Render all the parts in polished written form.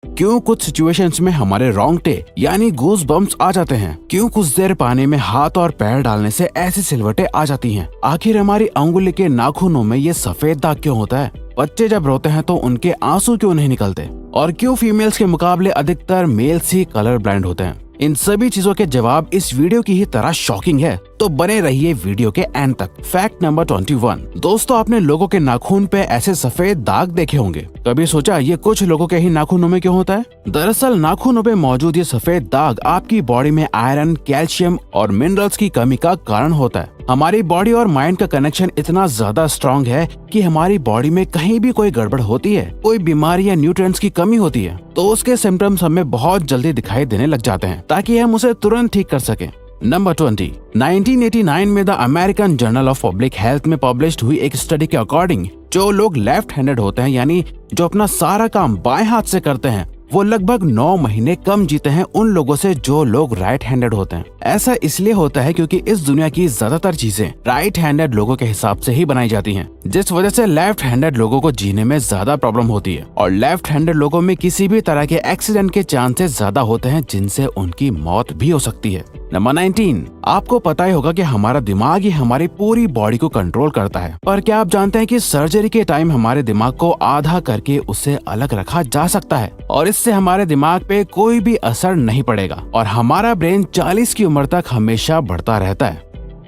क्यों कुछ सिचुएशंस में हमारे रोंगटे यानी गूज बम्प्स आ जाते हैं, क्यों कुछ देर पानी में हाथ और पैर डालने से ऐसी सिलवटें आ जाती हैं, आखिर हमारी अंगुली के नाखूनों में ये सफेद दाग क्यों होता है, बच्चे जब रोते हैं तो उनके आंसू क्यों नहीं निकलते, और क्यों फीमेल्स के मुकाबले अधिकतर मेल्स ही कलर ब्लाइंड होते हैं। इन सभी चीजों के जवाब इस वीडियो की ही तरह शॉकिंग है, तो बने रहिए वीडियो के एंड तक। Fact number 21। दोस्तों, आपने लोगों के नाखून पे ऐसे सफेद दाग देखे होंगे। कभी सोचा ये कुछ लोगों के ही नाखूनों में क्यों होता है? दरअसल नाखूनों पे मौजूद ये सफेद दाग आपकी बॉडी में आयरन, कैल्शियम और मिनरल्स की कमी का कारण होता है। हमारी बॉडी और माइंड का कनेक्शन इतना ज्यादा स्ट्रॉन्ग है कि हमारी बॉडी में कहीं भी कोई गड़बड़ होती है, कोई बीमारी या न्यूट्रिएंट्स की कमी होती है, तो उसके सिम्टम्स हमें बहुत जल्दी दिखाई देने लग जाते हैं, ताकि हम उसे तुरंत ठीक कर सकें। नंबर 20। 1989 में the American journal of public health में पब्लिश्ड हुई एक स्टडी के अकॉर्डिंग जो लोग लेफ्ट हैंडेड होते हैं, यानी जो अपना सारा काम बाएं हाथ से करते हैं, वो लगभग 9 महीने कम जीते हैं उन लोगों से जो लोग राइट हैंडेड होते हैं। ऐसा इसलिए होता है क्योंकि इस दुनिया की ज्यादातर चीजें राइट हैंडेड लोगों के हिसाब से ही बनाई जाती हैं, जिस वजह से लेफ्ट हैंडेड लोगों को जीने में ज्यादा प्रॉब्लम होती है, और लेफ्ट हैंडेड लोगों में किसी भी तरह के एक्सीडेंट के चांसेस ज्यादा होते हैं, जिनसे उनकी मौत भी हो सकती है। नंबर 19। आपको पता ही होगा कि हमारा दिमाग ही हमारी पूरी बॉडी को कंट्रोल करता है, पर क्या आप जानते हैं कि सर्जरी के टाइम हमारे दिमाग को आधा करके उसे अलग रखा जा सकता है, और इससे हमारे दिमाग पे कोई भी असर नहीं पड़ेगा, और हमारा ब्रेन 40 की उम्र तक हमेशा बढ़ता रहता है।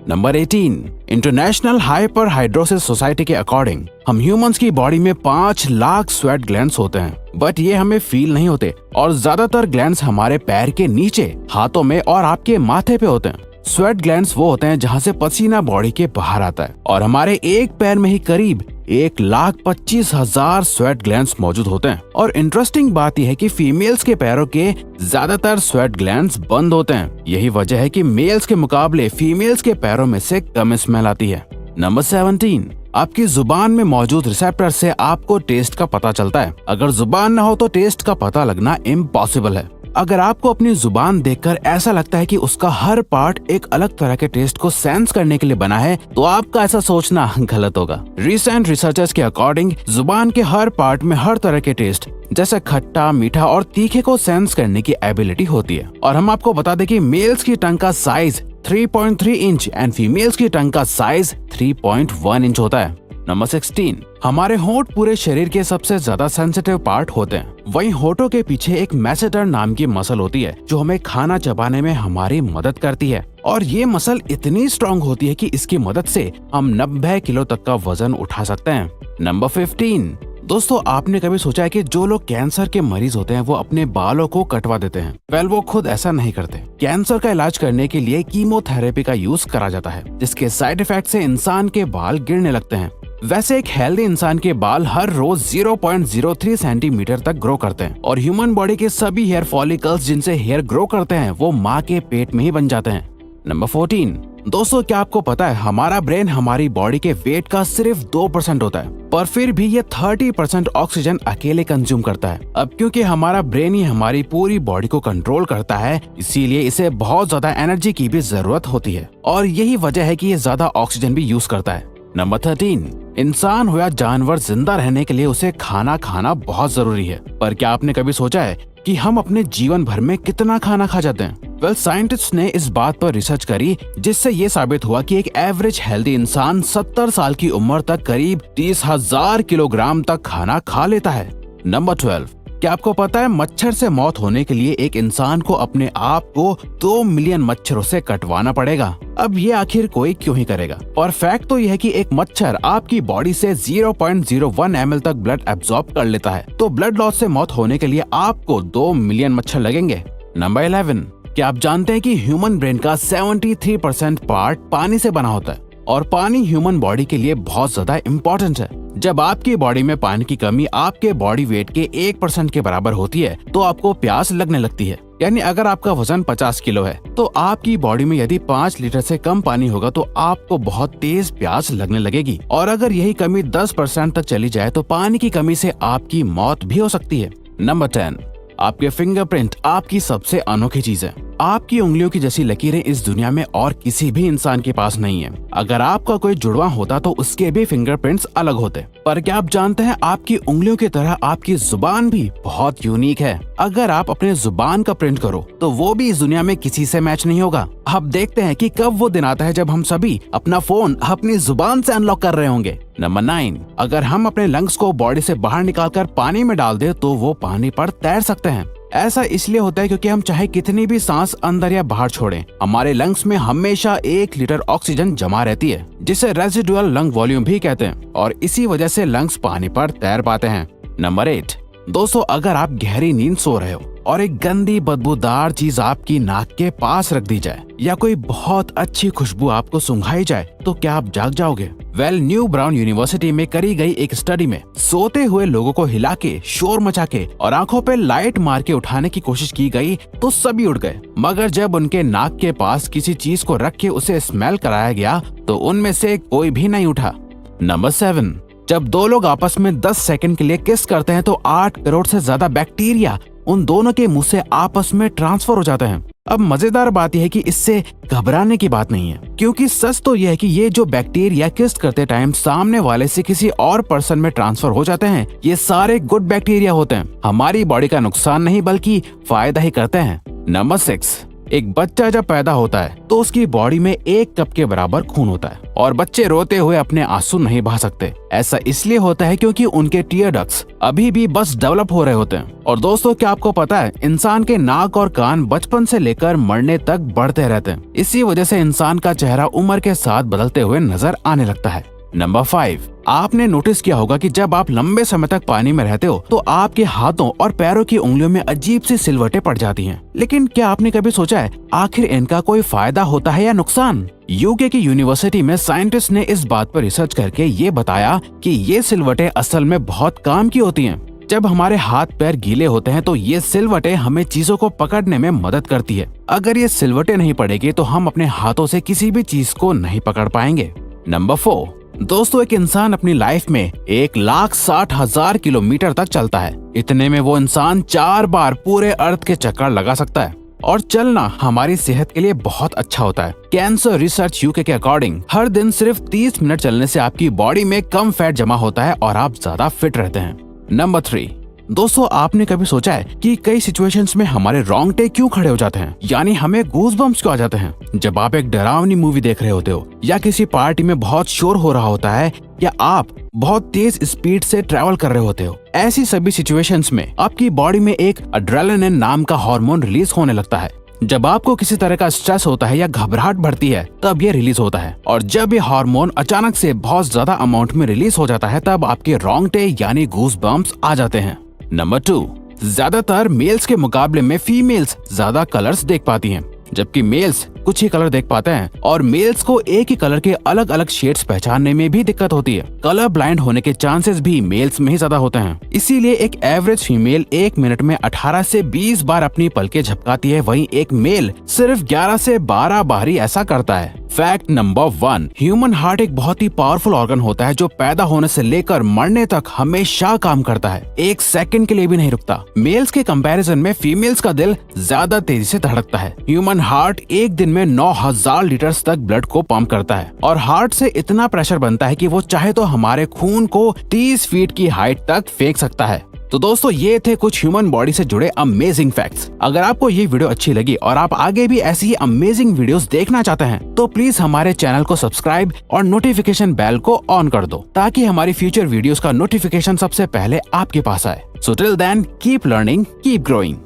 नंबर 18। इंटरनेशनल हाइपरहाइड्रोसिस सोसाइटी के अकॉर्डिंग हम ह्यूमंस की बॉडी में 5 लाख स्वेट ग्लैंड्स होते हैं, बट ये हमें फील नहीं होते, और ज्यादातर ग्लैंड्स हमारे पैर के नीचे, हाथों में और आपके माथे पे होते हैं। स्वेट ग्लैंड्स वो होते हैं जहाँ से पसीना बॉडी के बाहर आता है, और हमारे एक पैर में ही करीब 1,25,000 स्वेट ग्लैंड्स मौजूद होते हैं। और इंटरेस्टिंग बात यह है कि फीमेल्स के पैरों के ज्यादातर स्वेट ग्लैंड्स बंद होते हैं। यही वजह है कि मेल्स के मुकाबले फीमेल्स के पैरों में से कम स्मेल आती है। नंबर 17। आपकी जुबान में मौजूद रिसेप्टर से आपको टेस्ट का पता चलता है। अगर जुबान न हो तो टेस्ट का पता लगना इम्पॉसिबल है। अगर आपको अपनी जुबान देखकर ऐसा लगता है कि उसका हर पार्ट एक अलग तरह के टेस्ट को सेंस करने के लिए बना है, तो आपका ऐसा सोचना गलत होगा। रिसेंट रिसर्चर्स के अकॉर्डिंग जुबान के हर पार्ट में हर तरह के टेस्ट जैसे खट्टा, मीठा और तीखे को सेंस करने की एबिलिटी होती है। और हम आपको बता दें कि मेल्स की टंग का साइज 3.3 इंच एंड फीमेल्स की टंग का साइज 3.1 इंच होता है। नंबर 16। हमारे होंठ पूरे शरीर के सबसे ज्यादा सेंसिटिव पार्ट होते हैं। वहीं होठों के पीछे एक मैसेटर नाम की मसल होती है जो हमें खाना चबाने में हमारी मदद करती है, और ये मसल इतनी स्ट्रॉन्ग होती है कि इसकी मदद से हम 90 किलो तक का वजन उठा सकते हैं। नंबर 15। दोस्तों, आपने कभी सोचा है कि जो लोग कैंसर के मरीज होते हैं वो अपने बालों को कटवा देते हैं? वेल, वो खुद ऐसा नहीं करते। कैंसर का इलाज करने के लिए कीमोथेरेपी का यूज करा जाता है, जिसके साइड इफेक्ट से इंसान के बाल गिरने लगते हैं। वैसे एक हेल्दी इंसान के बाल हर रोज 0.03 सेंटीमीटर तक ग्रो करते हैं, और ह्यूमन बॉडी के सभी हेयर फॉलिकल्स जिनसे हेयर ग्रो करते हैं वो माँ के पेट में ही बन जाते हैं। नंबर 14। दोस्तों, क्या आपको पता है हमारा ब्रेन हमारी बॉडी के वेट का सिर्फ 2% होता है, पर फिर भी ये 30% ऑक्सीजन अकेले कंज्यूम करता है। अब क्योंकि हमारा ब्रेन ही हमारी पूरी बॉडी को कंट्रोल करता है, इसीलिए इसे बहुत ज्यादा एनर्जी की भी जरूरत होती है, और यही वजह है कि ये ज्यादा ऑक्सीजन भी यूज करता है। नंबर 13। इंसान हो या जानवर, जिंदा रहने के लिए उसे खाना खाना बहुत जरूरी है, पर क्या आपने कभी सोचा है कि हम अपने जीवन भर में कितना खाना खा जाते हैं? वेल, साइंटिस्ट ने इस बात पर रिसर्च करी, जिससे ये साबित हुआ कि एक एवरेज हेल्दी इंसान 70 साल की उम्र तक करीब 30,000 किलोग्राम तक खाना खा लेता है। नंबर 12। क्या आपको पता है मच्छर से मौत होने के लिए एक इंसान को अपने आप को 2 मिलियन मच्छरों से कटवाना पड़ेगा? अब ये आखिर कोई क्यों ही करेगा? और फैक्ट तो यह है कि एक मच्छर आपकी बॉडी से 0.01 ml तक ब्लड एब्जॉर्ब कर लेता है, तो ब्लड लॉस से मौत होने के लिए आपको 2 मिलियन मच्छर लगेंगे। नंबर 11। क्या आप जानते हैं कि ह्यूमन ब्रेन का 73% पार्ट पानी से बना होता है, और पानी ह्यूमन बॉडी के लिए बहुत ज्यादा इम्पोर्टेंट है। जब आपकी बॉडी में पानी की कमी आपके बॉडी वेट के 1% के बराबर होती है, तो आपको प्यास लगने लगती है। यानी अगर आपका वजन 50 किलो है, तो आपकी बॉडी में यदि 5 लीटर से कम पानी होगा तो आपको बहुत तेज प्यास लगने लगेगी, और अगर यही कमी 10% तक चली जाए तो पानी की कमी से आपकी मौत भी हो सकती है। नंबर 10। आपके फिंगरप्रिंट आपकी सबसे अनोखी चीज है। आपकी उंगलियों की जैसी लकीरें इस दुनिया में और किसी भी इंसान के पास नहीं है। अगर आपका कोई जुड़वा होता तो उसके भी फिंगरप्रिंट्स अलग होते। पर क्या आप जानते हैं आपकी उंगलियों की तरह आपकी जुबान भी बहुत यूनिक है। अगर आप अपने जुबान का प्रिंट करो तो वो भी इस दुनिया में किसी से मैच नहीं होगा। अब देखते हैं कि कब वो दिन आता है जब हम सभी अपना फोन अपनी जुबान से अनलॉक कर रहे होंगे। नंबर 9, अगर हम अपने लंग्स को बॉडी से बाहर निकालकर पानी में डाल दे तो वो पानी पर तैर सकते हैं। ऐसा इसलिए होता है क्योंकि हम चाहे कितनी भी सांस अंदर या बाहर छोड़ें, हमारे लंग्स में हमेशा 1 लीटर ऑक्सीजन जमा रहती है, जिसे रेजिडुअल लंग वॉल्यूम भी कहते हैं, और इसी वजह से लंग्स पानी पर तैर पाते हैं। नंबर 8, दोस्तों अगर आप गहरी नींद सो रहे हो और एक गंदी बदबूदार चीज आपकी नाक के पास रख दी जाए या कोई बहुत अच्छी खुशबू आपको सुंघाई जाए तो क्या आप जाग जाओगे? न्यू ब्राउन यूनिवर्सिटी में करी गई एक स्टडी में सोते हुए लोगों को हिला के, शोर मचा के और आंखों पे लाइट मार के उठाने की कोशिश की गई तो सभी उठ गए, मगर जब उनके नाक के पास किसी चीज को रख के उसे स्मेल कराया गया तो उनमें से कोई भी नहीं उठा। नंबर 7, जब 2 लोग आपस में 10 सेकंड के लिए किस करते हैं तो 8 करोड़ से ज्यादा बैक्टीरिया उन दोनों के मुंह से आपस में ट्रांसफर हो जाते हैं। अब मजेदार बात यह है कि इससे घबराने की बात नहीं है, क्योंकि सच तो यह है कि ये जो बैक्टीरिया किस करते टाइम सामने वाले से किसी और पर्सन में ट्रांसफर हो जाते हैं, ये सारे गुड बैक्टीरिया होते हैं, हमारी बॉडी का नुकसान नहीं बल्कि फायदा ही करते हैं। नंबर 6, एक बच्चा जब पैदा होता है तो उसकी बॉडी में 1 कप के बराबर खून होता है और बच्चे रोते हुए अपने आंसू नहीं बहा सकते। ऐसा इसलिए होता है क्योंकि उनके टीयर डक्ट्स अभी भी बस डेवलप हो रहे होते हैं। और दोस्तों क्या आपको पता है इंसान के नाक और कान बचपन से लेकर मरने तक बढ़ते रहते हैं। इसी वजह से इंसान का चेहरा उम्र के साथ बदलते हुए नजर आने लगता है। नंबर 5, आपने नोटिस किया होगा कि जब आप लंबे समय तक पानी में रहते हो तो आपके हाथों और पैरों की उंगलियों में अजीब सी सिलवटें पड़ जाती हैं। लेकिन क्या आपने कभी सोचा है आखिर इनका कोई फायदा होता है या नुकसान? यूके की यूनिवर्सिटी में साइंटिस्ट ने इस बात पर रिसर्च करके ये बताया कि ये सिलवटें असल में बहुत काम की होती हैं। जब हमारे हाथ पैर गीले होते हैं तो ये सिलवटें हमें चीजों को पकड़ने में मदद करती है। अगर ये सिलवटें नहीं पड़ेगी तो हम अपने हाथों से किसी भी चीज को नहीं पकड़ पाएंगे। नंबर 4, दोस्तों एक इंसान अपनी लाइफ में 1,60,000 किलोमीटर तक चलता है। इतने में वो इंसान 4 बार पूरे अर्थ के चक्कर लगा सकता है। और चलना हमारी सेहत के लिए बहुत अच्छा होता है। कैंसर रिसर्च यूके के अकॉर्डिंग हर दिन सिर्फ 30 मिनट चलने से आपकी बॉडी में कम फैट जमा होता है और आप ज्यादा फिट रहते हैं। नंबर 3, दोस्तों आपने कभी सोचा है कि कई सिचुएशंस में हमारे रोंगटे क्यों खड़े हो जाते हैं, यानी हमें गूज़बम्प्स क्यों आ जाते हैं? जब आप एक डरावनी मूवी देख रहे होते हो या किसी पार्टी में बहुत शोर हो रहा होता है या आप बहुत तेज स्पीड से ट्रैवल कर रहे होते हो, ऐसी सभी सिचुएशंस में आपकी बॉडी में एक एड्रेनालिन नाम का हार्मोन रिलीज होने लगता है। जब आपको किसी तरह का स्ट्रेस होता है या घबराहट बढ़ती है तब ये रिलीज होता है, और जब ये हार्मोन अचानक से बहुत ज्यादा अमाउंट में रिलीज हो जाता है तब आपके रोंगटे यानी गूज़बम्प्स आ जाते हैं। नंबर 2, ज्यादातर मेल्स के मुकाबले में फीमेल्स ज्यादा कलर्स देख पाती हैं, जबकि मेल्स कुछ ही कलर देख पाते हैं, और मेल्स को एक ही कलर के अलग अलग शेड्स पहचानने में भी दिक्कत होती है। कलर ब्लाइंड होने के चांसेस भी मेल्स में ही ज्यादा होते हैं। इसीलिए एक एवरेज फीमेल 1 मिनट में 18 से 20 बार अपनी पलकें झपकाती है, वहीं एक मेल सिर्फ 11 से 12 बार ही ऐसा करता है। फैक्ट नंबर 1, ह्यूमन हार्ट एक बहुत ही पावरफुल ऑर्गन होता है जो पैदा होने से लेकर मरने तक हमेशा काम करता है, 1 सेकंड के लिए भी नहीं रुकता। मेल्स के कंपैरिजन में फीमेल्स का दिल ज्यादा तेजी से धड़कता है। ह्यूमन हार्ट एक दिन में 9,000 लीटर तक ब्लड को पंप करता है, और हार्ट से इतना प्रेशर बनता है कि वो चाहे तो हमारे खून को 30 फीट की हाइट तक फेंक सकता है। तो दोस्तों ये थे कुछ ह्यूमन बॉडी से जुड़े अमेजिंग फैक्ट्स। अगर आपको ये वीडियो अच्छी लगी और आप आगे भी ऐसी ही अमेजिंग वीडियोस देखना चाहते हैं तो प्लीज हमारे चैनल को सब्सक्राइब और नोटिफिकेशन बेल को ऑन कर दो, ताकि हमारी फ्यूचर वीडियोस का नोटिफिकेशन सबसे पहले आपके पास आए। So till then keep learning, keep growing.